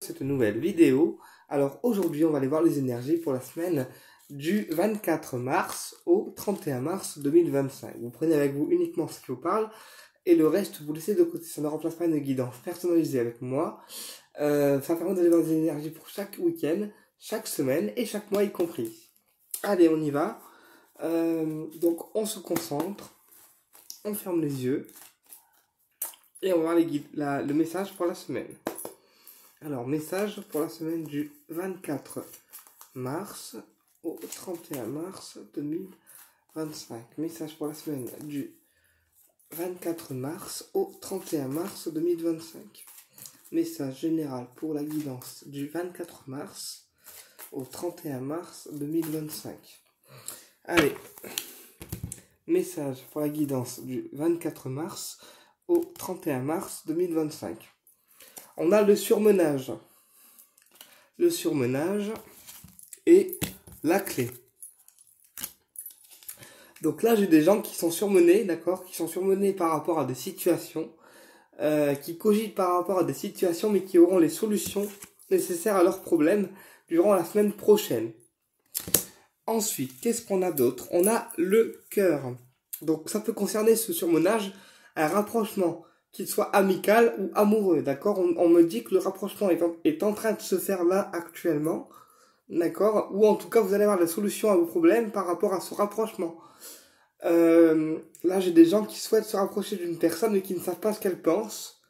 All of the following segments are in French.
Cette nouvelle vidéo. Alors aujourd'hui on va aller voir les énergies pour la semaine du 24 mars au 31 mars 2025. Vous prenez avec vous uniquement ce qui vous parle et le reste vous laissez de côté. Ça ne remplace pas une guidance personnalisée avec moi. Ça permet d'aller voir les énergies pour chaque week-end, chaque semaine et chaque mois y compris. Allez, on y va. Donc on se concentre, on ferme les yeux et on va voir le message pour la semaine. Alors, message pour la semaine du 24 mars au 31 mars 2025. Message pour la semaine du 24 mars au 31 mars 2025. Message général pour la guidance du 24 mars au 31 mars 2025. Allez, message pour la guidance du 24 mars au 31 mars 2025. On a le surmenage. Le surmenage et la clé. Donc là, j'ai des gens qui sont surmenés, d'accord, qui sont surmenés par rapport à des situations, qui cogitent par rapport à des situations, mais qui auront les solutions nécessaires à leurs problèmes durant la semaine prochaine. Ensuite, qu'est-ce qu'on a d'autre? On a le cœur. Donc ça peut concerner ce surmenage, un rapprochement, qu'il soit amical ou amoureux, d'accord, on me dit que le rapprochement est en train de se faire là actuellement, d'accord, ou en tout cas vous allez avoir la solution à vos problèmes par rapport à ce rapprochement. Là j'ai des gens qui souhaitent se rapprocher d'une personne mais qui ne savent pas ce qu'elle pense,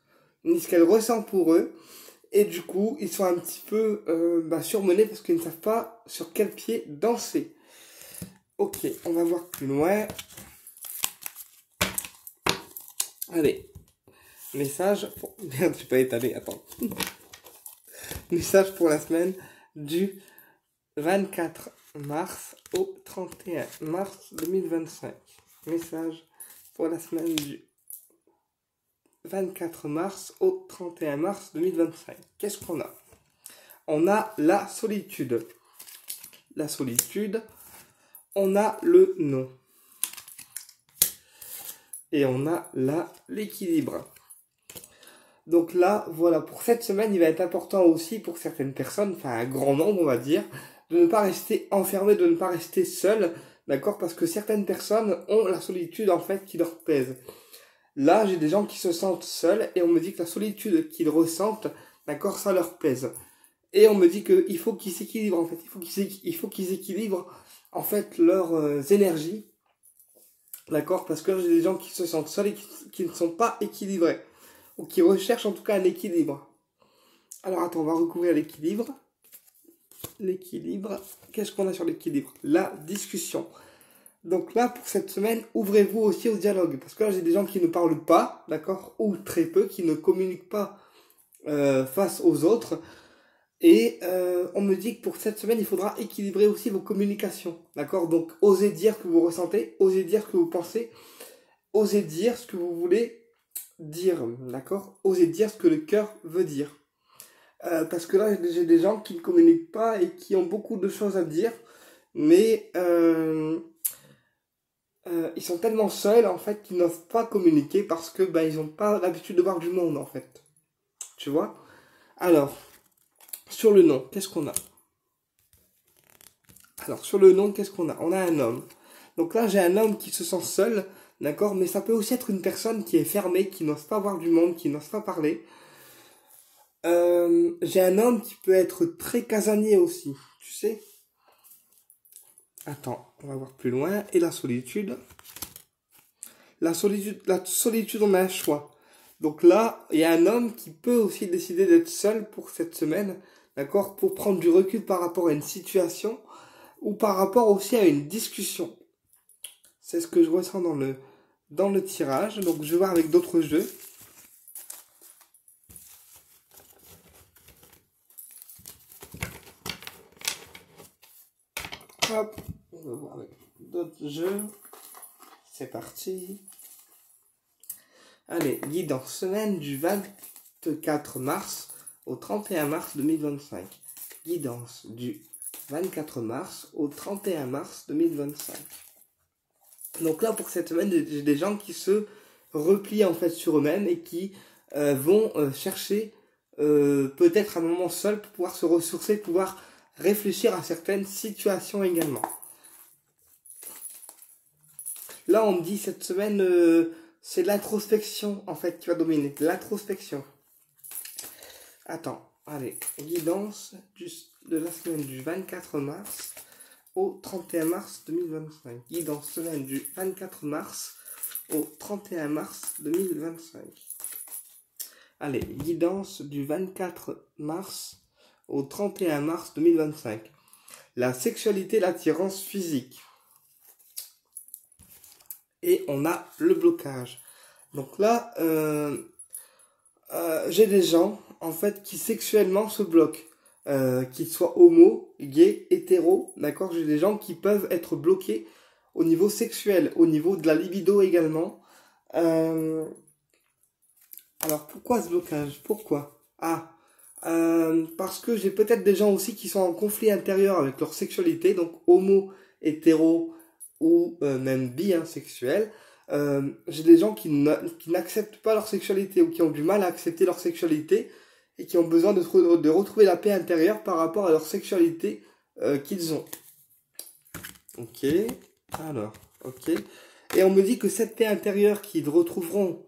ni ce qu'elle ressent pour eux, et du coup ils sont un petit peu surmenés parce qu'ils ne savent pas sur quel pied danser. Ok, on va voir plus loin. Allez. Message pour... Merde, j'ai pas étalé, attends. Message pour la semaine du 24 mars au 31 mars 2025. Message pour la semaine du 24 mars au 31 mars 2025. Qu'est-ce qu'on a? On a la solitude. La solitude. On a le non. Et on a l'équilibre. Donc là, voilà, pour cette semaine, il va être important aussi pour certaines personnes, enfin un grand nombre on va dire, de ne pas rester enfermé, de ne pas rester seul, d'accord, parce que certaines personnes ont la solitude en fait qui leur pèse. Là, j'ai des gens qui se sentent seuls et on me dit que la solitude qu'ils ressentent, d'accord, ça leur pèse. Et on me dit qu'il faut qu'ils s'équilibrent en fait, il faut qu'ils équilibrent en fait leurs énergies, d'accord, parce que j'ai des gens qui se sentent seuls et qui ne sont pas équilibrés. Ou qui recherchent en tout cas un équilibre. Alors attends, on va recouvrir l'équilibre. L'équilibre, qu'est-ce qu'on a sur l'équilibre? La discussion. Donc là, pour cette semaine, ouvrez-vous aussi au dialogue. Parce que là, j'ai des gens qui ne parlent pas, d'accord, ou très peu, qui ne communiquent pas face aux autres. Et on me dit que pour cette semaine, il faudra équilibrer aussi vos communications, d'accord? Donc, osez dire ce que vous ressentez, osez dire ce que vous pensez, osez dire ce que vous voulez dire, d'accord? Osez dire ce que le cœur veut dire. Parce que là, j'ai des gens qui ne communiquent pas et qui ont beaucoup de choses à dire, mais ils sont tellement seuls, en fait, qu'ils n'osent pas communiquer parce que ils n'ont pas l'habitude de voir du monde, en fait. Tu vois? Alors, sur le nom, qu'est-ce qu'on a? Alors, sur le nom, qu'est-ce qu'on a? On a un homme. Donc là, j'ai un homme qui se sent seul, d'accord? Mais ça peut aussi être une personne qui est fermée, qui n'ose pas voir du monde, qui n'ose pas parler. J'ai un homme qui peut être très casanier aussi, tu sais. Attends, on va voir plus loin. Et la solitude. La solitude, on a un choix. Donc là, il y a un homme qui peut aussi décider d'être seul pour cette semaine, d'accord? Pour prendre du recul par rapport à une situation ou par rapport aussi à une discussion. C'est ce que je ressens dans le tirage. Donc je vais voir avec d'autres jeux. Hop, on va voir avec d'autres jeux. C'est parti. Allez, guidance semaine du 24 mars au 31 mars 2025. Guidance du 24 mars au 31 mars 2025. Donc là, pour cette semaine, j'ai des gens qui se replient en fait sur eux-mêmes et qui vont chercher peut-être un moment seul pour pouvoir se ressourcer, pouvoir réfléchir à certaines situations également. Là, on me dit cette semaine, c'est l'introspection en fait qui va dominer. L'introspection. Attends, allez, guidance de la semaine du 24 mars au 31 mars 2025. Guidance semaine du 24 mars au 31 mars 2025. Allez, guidance du 24 mars au 31 mars 2025. La sexualité, l'attirance physique. Et on a le blocage. Donc là, j'ai des gens, en fait, qui sexuellement se bloquent. Qu'ils soient homo, gay, hétéro, d'accord? J'ai des gens qui peuvent être bloqués au niveau sexuel, au niveau de la libido également. Alors, pourquoi ce blocage? Pourquoi? Parce que j'ai peut-être des gens aussi qui sont en conflit intérieur avec leur sexualité, donc homo, hétéro ou même bisexuel. J'ai des gens qui n'acceptent pas leur sexualité ou qui ont du mal à accepter leur sexualité et qui ont besoin de retrouver la paix intérieure par rapport à leur sexualité qu'ils ont. Ok, alors, ok. Et on me dit que cette paix intérieure qu'ils retrouveront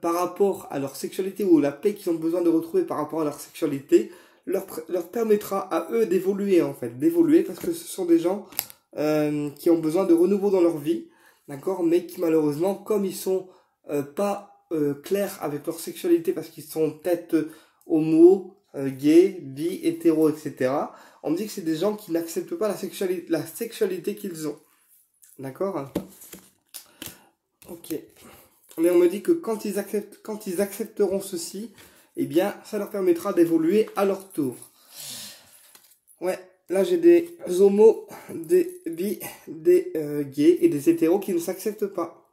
par rapport à leur sexualité ou la paix qu'ils ont besoin de retrouver par rapport à leur sexualité leur permettra à eux d'évoluer en fait, d'évoluer parce que ce sont des gens qui ont besoin de renouveau dans leur vie, d'accord, mais qui malheureusement, comme ils sont pas clairs avec leur sexualité parce qu'ils sont peut-être homo, gay, bi, hétéro, etc. On me dit que c'est des gens qui n'acceptent pas la sexualité qu'ils ont, d'accord. Ok. Mais on me dit que quand ils accepteront ceci, eh bien, ça leur permettra d'évoluer à leur tour. Ouais, là j'ai des homos, des bi, des gays et des hétéros qui ne s'acceptent pas.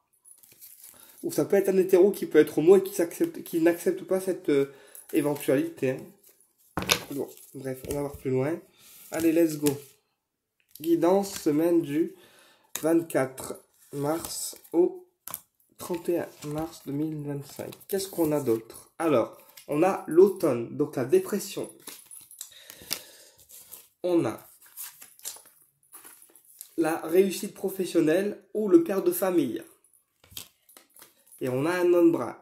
Ou ça peut être un hétéro qui peut être homo et qui n'accepte pas cette éventualité. Hein. Bon, bref, on va voir plus loin. Allez, let's go. Guidance, semaine du 24 mars au 31 mars 2025. Qu'est-ce qu'on a d'autre? Alors, on a l'automne, donc la dépression. On a la réussite professionnelle ou le père de famille. Et on a un homme brun.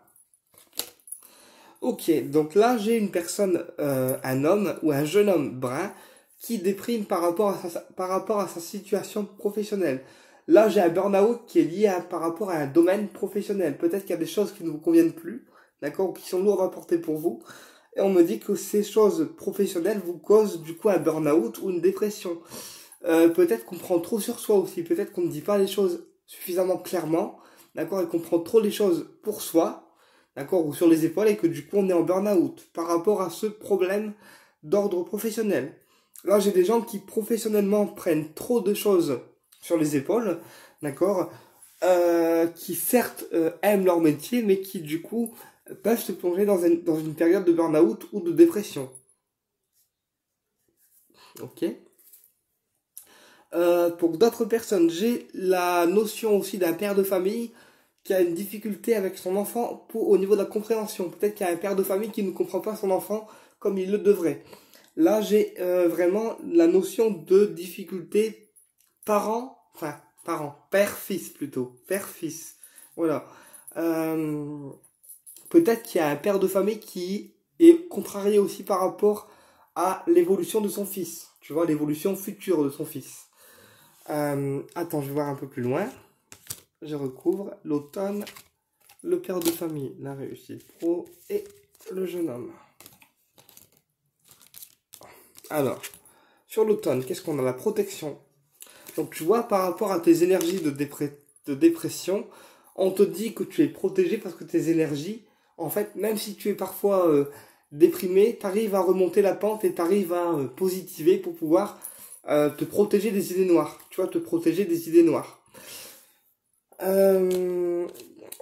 Ok, donc là j'ai une personne, un homme ou un jeune homme brun qui déprime par rapport à sa situation professionnelle. Là j'ai un burn-out qui est lié par rapport à un domaine professionnel. Peut-être qu'il y a des choses qui ne vous conviennent plus, d'accord, ou qui sont lourdes à porter pour vous. Et on me dit que ces choses professionnelles vous causent du coup un burn-out ou une dépression. Peut-être qu'on prend trop sur soi aussi. Peut-être qu'on ne dit pas les choses suffisamment clairement, d'accord, et qu'on prend trop les choses pour soi. D'accord, ou sur les épaules, et que du coup on est en burn-out par rapport à ce problème d'ordre professionnel. Là j'ai des gens qui professionnellement prennent trop de choses sur les épaules, d'accord, qui certes aiment leur métier, mais qui du coup peuvent se plonger dans une période de burn-out ou de dépression. Ok. Pour d'autres personnes, j'ai la notion aussi d'un père de famille qui a une difficulté avec son enfant au niveau de la compréhension. Peut-être qu'il y a un père de famille qui ne comprend pas son enfant comme il le devrait. Là, j'ai vraiment la notion de difficulté père-fils plutôt. Père-fils. Voilà. Peut-être qu'il y a un père de famille qui est contrarié aussi par rapport à l'évolution de son fils. Tu vois, l'évolution future de son fils. Attends, je vais voir un peu plus loin. Je recouvre l'automne, le père de famille, la réussite pro et le jeune homme. Alors, sur l'automne, qu'est-ce qu'on a? La protection. Donc tu vois, par rapport à tes énergies de dépression, on te dit que tu es protégé parce que tes énergies, en fait, même si tu es parfois déprimé, tu arrives à remonter la pente et tu arrives à positiver pour pouvoir te protéger des idées noires. Tu vois, te protéger des idées noires.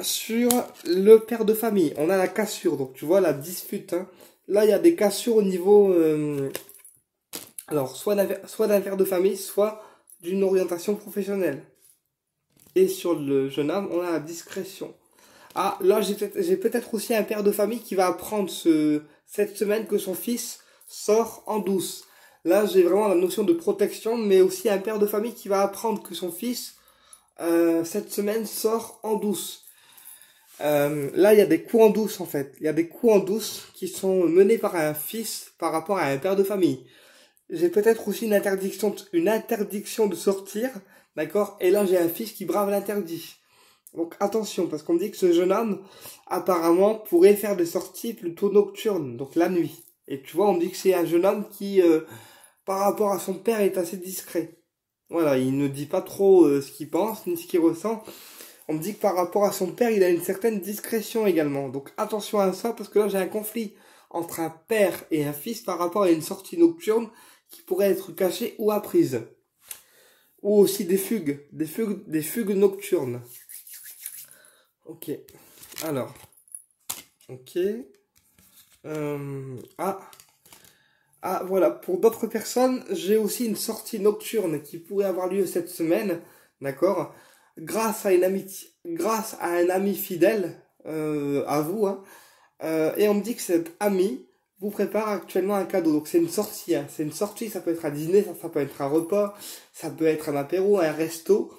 Sur le père de famille, on a la cassure, donc tu vois la dispute. Hein. Là, il y a des cassures au niveau, alors soit d'un père de famille, soit d'une orientation professionnelle. Et sur le jeune homme, on a la discrétion. Ah, là, j'ai peut-être aussi un père de famille qui va apprendre cette semaine que son fils sort en douce. Là, j'ai vraiment la notion de protection, mais aussi un père de famille qui va apprendre que son fils, cette semaine, sort en douce. Là, il y a des coups en douce, en fait. Il y a des coups en douce qui sont menés par un fils par rapport à un père de famille. J'ai peut-être aussi une interdiction de sortir, d'accord? Et là, j'ai un fils qui brave l'interdit. Donc attention, parce qu'on me dit que ce jeune homme, apparemment, pourrait faire des sorties plutôt nocturnes, donc la nuit. Et tu vois, on me dit que c'est un jeune homme qui, par rapport à son père, est assez discret. Voilà, il ne dit pas trop ce qu'il pense, ni ce qu'il ressent. On me dit que par rapport à son père, il a une certaine discrétion également. Donc attention à ça, parce que là, j'ai un conflit entre un père et un fils par rapport à une sortie nocturne qui pourrait être cachée ou apprise. Ou aussi des fugues nocturnes. Ok. Alors. Ok. Ah. Ah, voilà. Pour d'autres personnes, j'ai aussi une sortie nocturne qui pourrait avoir lieu cette semaine. D'accord? Grâce à un ami fidèle, à vous, hein. Et on me dit que cet ami vous prépare actuellement un cadeau. Donc c'est une sortie, hein. C'est une sortie, ça peut être un dîner, ça peut être un repas, ça peut être un apéro, un resto.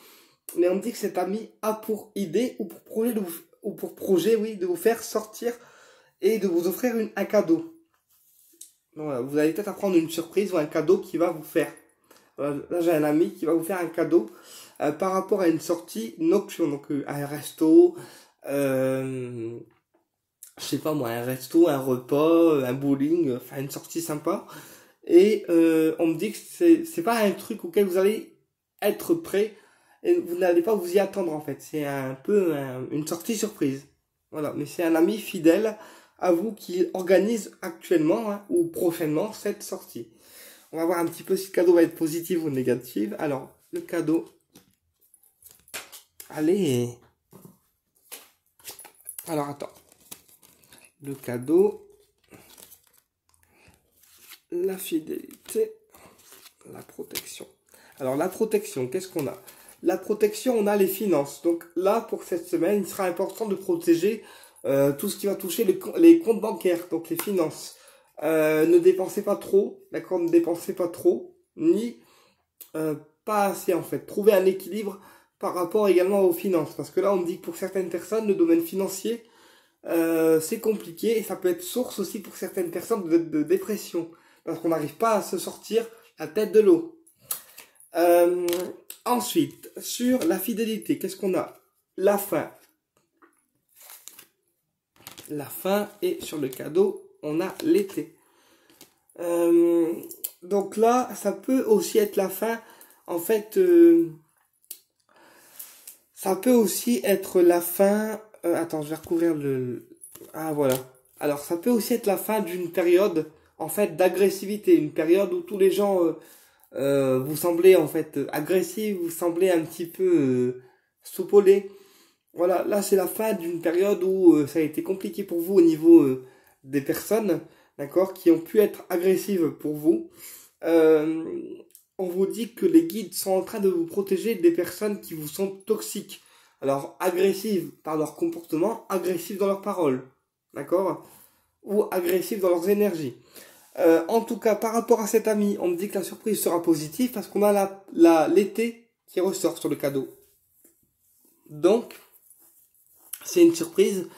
Mais on me dit que cet ami a pour idée ou pour projet, oui, de vous faire sortir et de vous offrir un cadeau. Donc, voilà, vous allez peut-être apprendre une surprise ou un cadeau qui va vous faire. Voilà, là, j'ai un ami qui va vous faire un cadeau par rapport à une sortie nocturne, donc un resto, je sais pas moi, un resto, un repas, un bowling, enfin une sortie sympa. Et on me dit que c'est pas un truc auquel vous allez être prêt et vous n'allez pas vous y attendre en fait. C'est un peu une sortie surprise. Voilà, mais c'est un ami fidèle à vous qui organise actuellement, hein, ou prochainement cette sortie. On va voir un petit peu si le cadeau va être positif ou négatif. Alors, le cadeau. Allez. Alors attends. Le cadeau. La fidélité. La protection. Alors la protection, qu'est-ce qu'on a? La protection, on a les finances. Donc là, pour cette semaine, il sera important de protéger tout ce qui va toucher les comptes bancaires, donc les finances. Ne dépensez pas trop, d'accord? Ne dépensez pas trop, ni pas assez en fait. Trouvez un équilibre par rapport également aux finances. Parce que là, on me dit que pour certaines personnes, le domaine financier, c'est compliqué et ça peut être source aussi pour certaines personnes de dépression. Parce qu'on n'arrive pas à se sortir la tête de l'eau. Ensuite, sur la fidélité, qu'est-ce qu'on a? La fin. La fin et sur le cadeau, on a l'été. Donc là, ça peut aussi être la fin. En fait, ça peut aussi être la fin. Attends, je vais recouvrir le. Ah voilà. Alors, ça peut aussi être la fin d'une période, en fait, d'agressivité, une période où tous les gens vous semblez en fait agressif, vous semblez un petit peu soupolé. Voilà, là c'est la fin d'une période où ça a été compliqué pour vous au niveau des personnes, d'accord, qui ont pu être agressives pour vous. Euh, on vous dit que les guides sont en train de vous protéger des personnes qui vous sont toxiques. Alors agressives par leur comportement, agressives dans leurs paroles, d'accord, ou agressives dans leurs énergies. En tout cas, par rapport à cet ami, on me dit que la surprise sera positive parce qu'on a l'été qui ressort sur le cadeau. Donc, c'est une surprise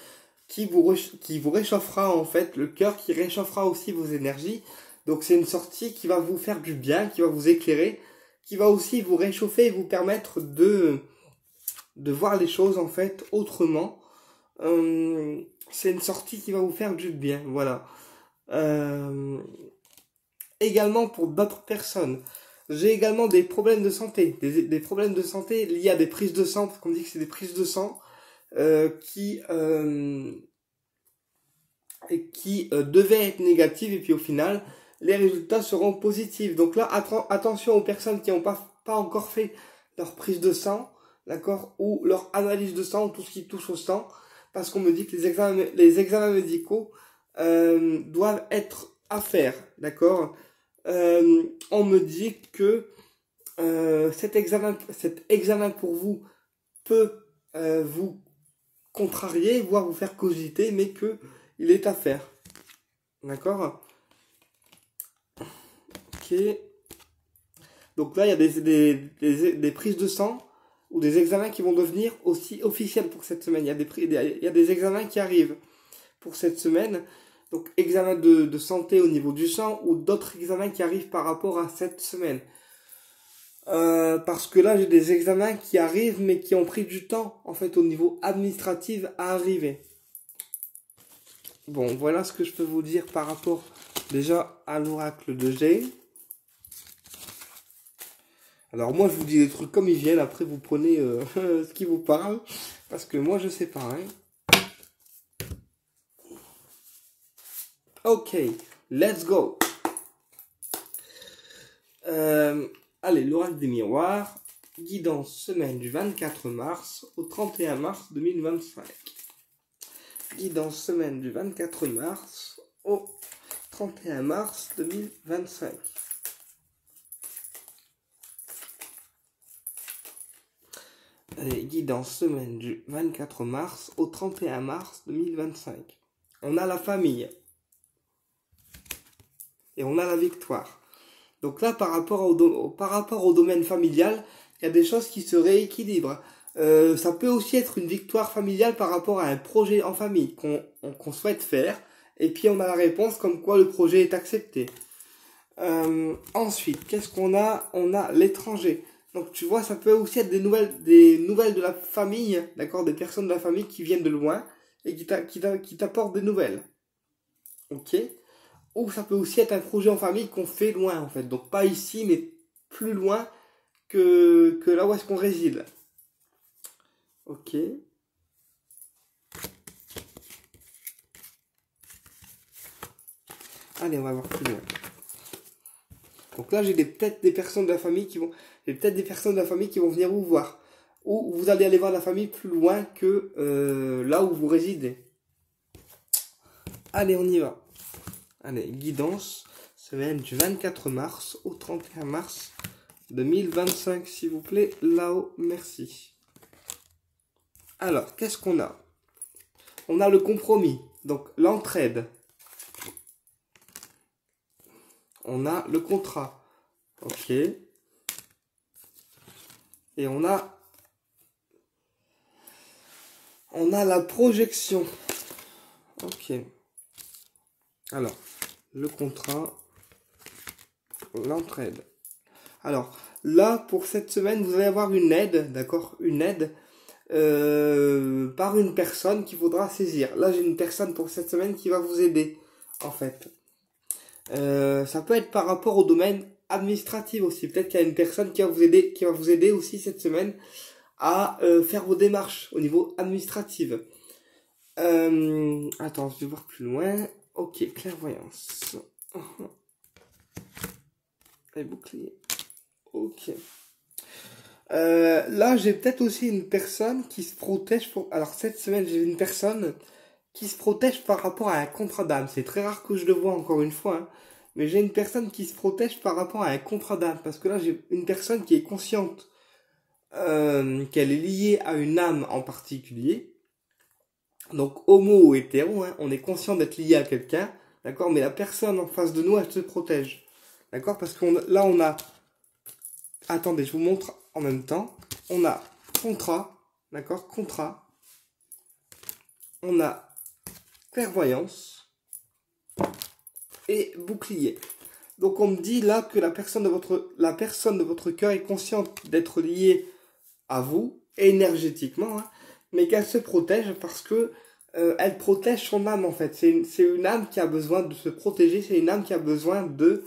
qui vous réchauffera en fait le cœur, qui réchauffera aussi vos énergies. Donc, c'est une sortie qui va vous faire du bien, qui va vous éclairer, qui va aussi vous réchauffer et vous permettre de voir les choses en fait autrement. C'est une sortie qui va vous faire du bien, voilà. Également pour d'autres personnes. J'ai également des problèmes de santé, des problèmes de santé liés à des prises de sang, parce qu'on me dit que c'est des prises de sang qui devaient être négatives, et puis au final, les résultats seront positifs. Donc là, attention aux personnes qui n'ont pas encore fait leur prise de sang, d'accord, ou leur analyse de sang, tout ce qui touche au sang, parce qu'on me dit que les examens médicaux doivent être à faire, d'accord. On me dit que cet examen pour vous peut vous contrarier, voire vous faire cogiter, mais que il est à faire. D'accord? Ok. Donc là, il y a des prises de sang ou des examens qui vont devenir aussi officiels pour cette semaine. Il y a des examens qui arrivent pour cette semaine. Donc, examen de santé au niveau du sang ou d'autres examens qui arrivent par rapport à cette semaine. Parce que là, j'ai des examens qui arrivent, mais qui ont pris du temps, en fait, au niveau administratif à arriver. Bon, voilà ce que je peux vous dire par rapport déjà à l'oracle de G. Alors moi, je vous dis des trucs comme ils viennent, après vous prenez ce qui vous parle, parce que moi, je sais pas, hein. Ok, let's go. Allez, l'oracle des miroirs, guidance semaine du 24 mars au 31 mars 2025. Guidance semaine du 24 mars au 31 mars 2025. Allez, guidance semaine du 24 mars au 31 mars 2025. On a la famille. Et on a la victoire. Donc là, par rapport au domaine familial, il y a des choses qui se rééquilibrent. Ça peut aussi être une victoire familiale par rapport à un projet en famille qu'on souhaite faire. Et puis on a la réponse comme quoi le projet est accepté. Ensuite, qu'est-ce qu'on a? On a l'étranger. Donc tu vois, ça peut aussi être des nouvelles de la famille, d'accord, des personnes de la famille qui viennent de loin et qui t'apportent des nouvelles. Ok? Ou ça peut aussi être un projet en famille qu'on fait loin en fait. Donc pas ici, mais plus loin que là où est-ce qu'on réside. Ok. Allez, on va voir plus loin. Donc là, j'ai peut-être des personnes de la famille qui vont venir vous voir. Ou vous allez aller voir la famille plus loin que là où vous résidez. Allez, on y va. Allez, guidance, semaine du 24 mars au 31 mars 2025, s'il vous plaît. Là-haut, merci. Alors, qu'est-ce qu'on a? On a le compromis, donc l'entraide. On a le contrat. Ok. Et on a la projection. Ok. Alors, le contrat, l'entraide. Alors, là, pour cette semaine, vous allez avoir une aide, d'accord? Une aide par une personne qu'il faudra saisir. Là, j'ai une personne pour cette semaine qui va vous aider, en fait. Ça peut être par rapport au domaine administratif aussi. Peut-être qu'il y a une personne qui va vous aider aussi cette semaine à faire vos démarches au niveau administratif. Attends, je vais voir plus loin. Ok, clairvoyance. Et bouclier. Ok. Là, j'ai peut-être aussi une personne qui se protège pour... Alors, cette semaine, j'ai une personne qui se protège par rapport à un contrat d'âme. C'est très rare que je le vois, encore une fois. Hein. Mais j'ai une personne qui se protège par rapport à un contrat d'âme. Parce que là, j'ai une personne qui est consciente qu'elle est liée à une âme en particulier. Donc, homo ou hétéro, hein, on est conscient d'être lié à quelqu'un. D'accord? Mais la personne en face de nous, elle se protège. D'accord? Parce que là, on a... Attendez, je vous montre en même temps. On a contrat. D'accord? Contrat. On a clairvoyance. Et bouclier. Donc on me dit là que la personne de votre cœur est consciente d'être liée à vous, énergétiquement, hein, mais qu'elle se protège parce que elle protège son âme en fait. C'est une âme qui a besoin de se protéger, c'est une âme qui a besoin de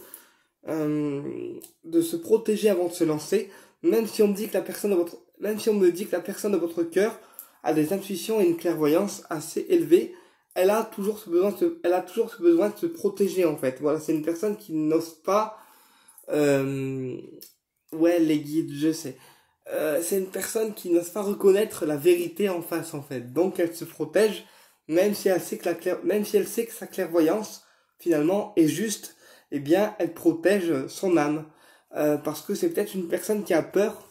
se protéger avant de se lancer, même si on me dit que même si on me dit que la personne de votre cœur a des intuitions et une clairvoyance assez élevée, elle a toujours ce besoin de se protéger en fait. Voilà, c'est une personne qui n'ose pas les guides, je sais. C'est une personne qui n'ose pas reconnaître la vérité en face en fait. Donc elle se protège même si elle sait que sa clairvoyance finalement est juste, eh bien elle protège son âme parce que c'est peut-être une personne qui a peur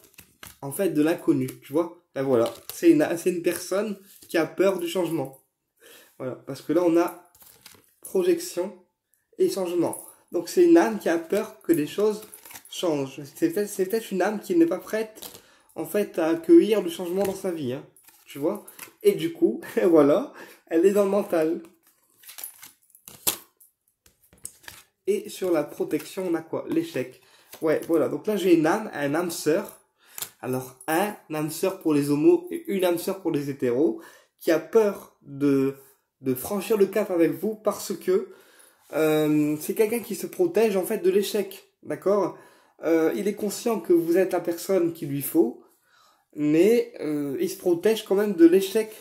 en fait de l'inconnu, tu vois. Ben voilà, c'est une personne qui a peur du changement. Voilà, parce que là on a projection et changement. Donc c'est une âme qui a peur que les choses changent. C'est peut-être une âme qui n'est pas prête en fait à accueillir le changement dans sa vie, hein, tu vois. Et du coup, voilà, elle est dans le mental. Et sur la protection, on a quoi? L'échec. Ouais, voilà. Donc là, j'ai une âme, un âme sœur. Alors, un âme sœur pour les homos et une âme sœur pour les hétéros, qui a peur de franchir le cap avec vous parce que c'est quelqu'un qui se protège en fait de l'échec. D'accord? Il est conscient que vous êtes la personne qu'il lui faut, mais il se protège quand même de l'échec.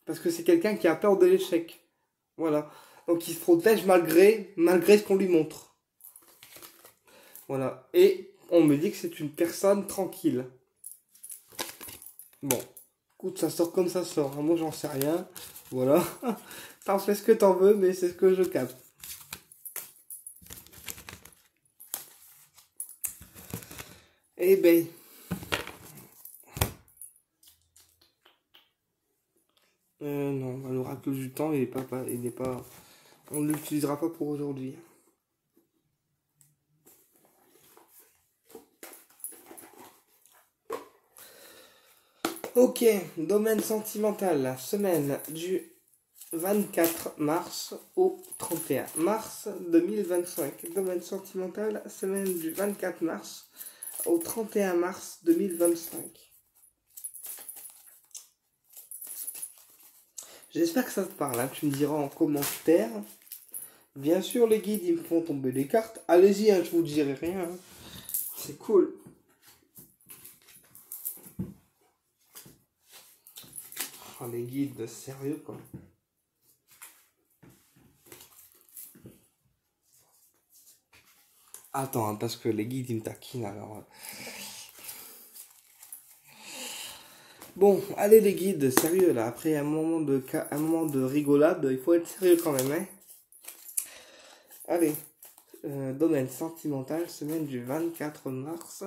Parce que c'est quelqu'un qui a peur de l'échec. Voilà. Donc il se protège malgré ce qu'on lui montre. Voilà. Et on me dit que c'est une personne tranquille. Bon. Écoute, ça sort comme ça sort. Moi, j'en sais rien. Voilà. T'en fais ce que t'en veux, mais c'est ce que je capte. Eh ben. Non, l'oracle du temps, il n'est pas, on ne l'utilisera pas pour aujourd'hui. Ok, domaine sentimental, la semaine du 24 mars au 31 mars 2025. Domaine sentimental, semaine du 24 mars au 31 mars 2025. J'espère que ça te parle, hein. Tu me diras en commentaire. Bien sûr, les guides, ils me font tomber les cartes. Allez-y, hein, je vous dirai rien. Hein. C'est cool. Oh, les guides, sérieux, quoi. Attends, hein, parce que les guides, ils me taquinent, alors... Bon, allez les guides, sérieux, là. Après un moment de rigolade, il faut être sérieux quand même, hein. Allez. Domaine sentimental, semaine du 24 mars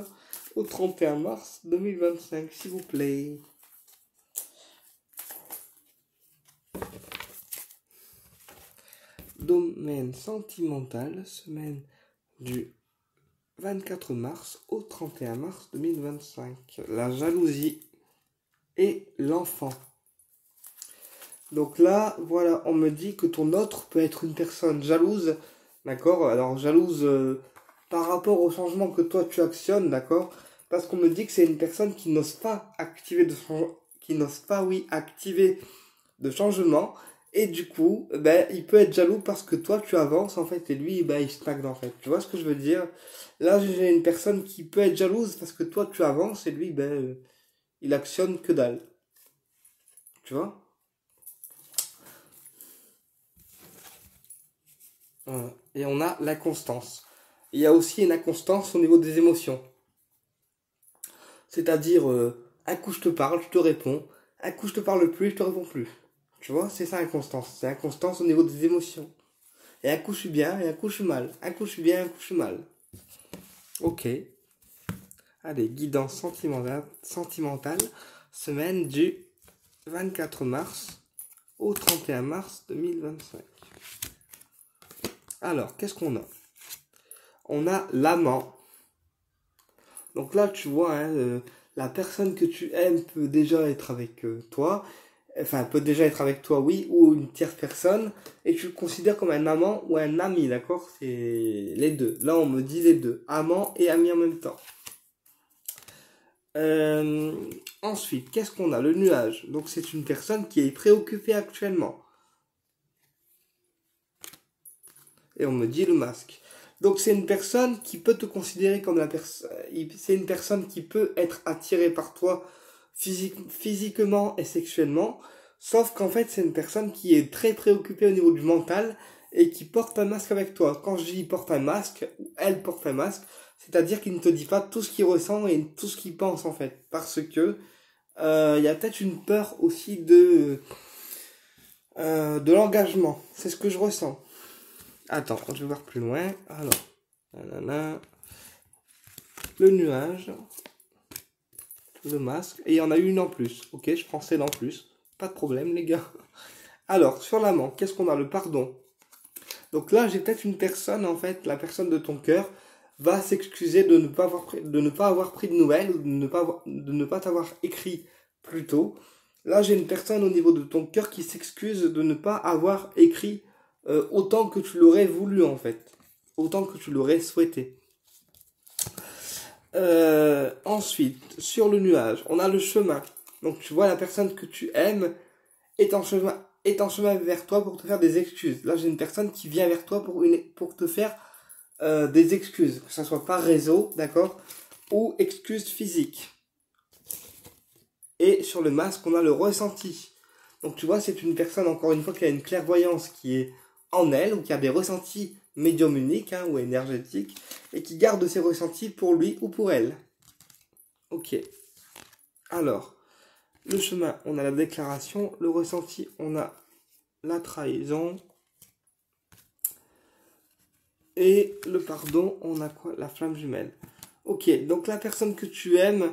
au 31 mars 2025, s'il vous plaît. Domaine sentimental, semaine du 24 mars au 31 mars 2025. La jalousie et l'enfant. Donc là, voilà, on me dit que ton autre peut être une personne jalouse, d'accord? Alors jalouse par rapport au changement que toi tu actionnes, d'accord? Parce qu'on me dit que c'est une personne qui n'ose pas activer activer de changement. Et du coup, ben, il peut être jaloux parce que toi tu avances en fait et lui, ben, il stagne en fait. Tu vois ce que je veux dire? Là, j'ai une personne qui peut être jalouse parce que toi tu avances et lui, ben, il actionne que dalle. Tu vois? Et on a l'inconstance. Il y a aussi une inconstance au niveau des émotions. C'est-à-dire, un coup je te parle, je te réponds. Un coup je te parle plus, je te réponds plus. Tu vois, c'est ça l'inconstance. C'est l'inconstance au niveau des émotions. Et un coup je suis bien, et un coup je suis mal. Un coup je suis bien, un coup je suis mal. Ok. Allez, guidance sentimentale. Semaine du 24 mars au 31 mars 2025. Alors, qu'est-ce qu'on a? On a l'amant. Donc là, tu vois, hein, la personne que tu aimes peut déjà être avec toi. Enfin, peut déjà être avec toi, oui, ou une tierce personne. Et tu le considères comme un amant ou un ami, d'accord? C'est les deux. Là, on me dit les deux. Amant et ami en même temps. Ensuite, qu'est-ce qu'on a? Le nuage. Donc, c'est une personne qui est préoccupée actuellement. Et on me dit le masque. Donc c'est une personne qui peut te considérer comme la personne. C'est une personne qui peut être attirée par toi physiquement et sexuellement. Sauf qu'en fait c'est une personne qui est très préoccupée au niveau du mental et qui porte un masque avec toi. Quand je dis porte un masque, ou elle porte un masque, c'est-à-dire qu'il ne te dit pas tout ce qu'il ressent et tout ce qu'il pense en fait. Parce que il y a peut-être une peur aussi de l'engagement. C'est ce que je ressens. Attends, je vais voir plus loin. Alors, nanana. Le nuage. le masque. Et il y en a une en plus. Ok, je prends celle en plus. Pas de problème, les gars. Alors, sur l'amant, qu'est-ce qu'on a? Le pardon. Donc là, j'ai peut-être une personne, en fait, la personne de ton cœur, va s'excuser de ne pas avoir pris de nouvelles, ou de ne pas t'avoir écrit plus tôt. Là, j'ai une personne au niveau de ton cœur qui s'excuse de ne pas avoir écrit autant que tu l'aurais voulu, en fait. Autant que tu l'aurais souhaité. Ensuite, sur le nuage, on a le chemin. Donc tu vois, la personne que tu aimes est en chemin vers toi pour te faire des excuses. Là, j'ai une personne qui vient vers toi pour te faire des excuses, que ce soit par réseau, d'accord, ou excuses physiques. Et sur le masque, on a le ressenti. Donc tu vois, c'est une personne, encore une fois, qui a une clairvoyance qui est en elle, ou qui a des ressentis médiumniques, ou énergétiques, et qui garde ses ressentis pour lui ou pour elle. Ok. Alors, le chemin, on a la déclaration. Le ressenti, on a la trahison. Et le pardon, on a quoi? La flamme jumelle. Ok, donc la personne que tu aimes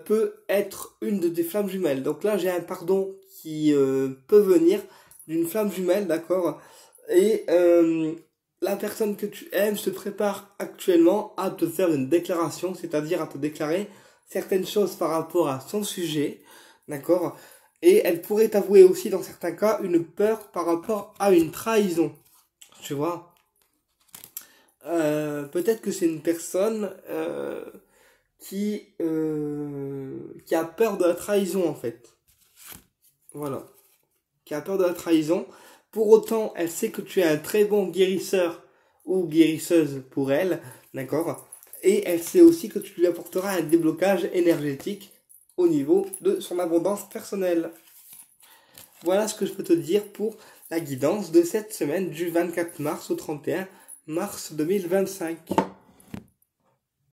peut être une de tes flammes jumelles. Donc là, j'ai un pardon qui peut venir d'une flamme jumelle, d'accord? Et la personne que tu aimes se prépare actuellement à te faire une déclaration, c'est-à-dire à te déclarer certaines choses par rapport à son sujet, d'accord? Et elle pourrait t'avouer aussi, dans certains cas, une peur par rapport à une trahison, tu vois? Peut-être que c'est une personne qui a peur de la trahison, en fait. Voilà. Qui a peur de la trahison. Pour autant, elle sait que tu es un très bon guérisseur ou guérisseuse pour elle, d'accord? Et elle sait aussi que tu lui apporteras un déblocage énergétique au niveau de son abondance personnelle. Voilà ce que je peux te dire pour la guidance de cette semaine du 24 mars au 31 mars 2025.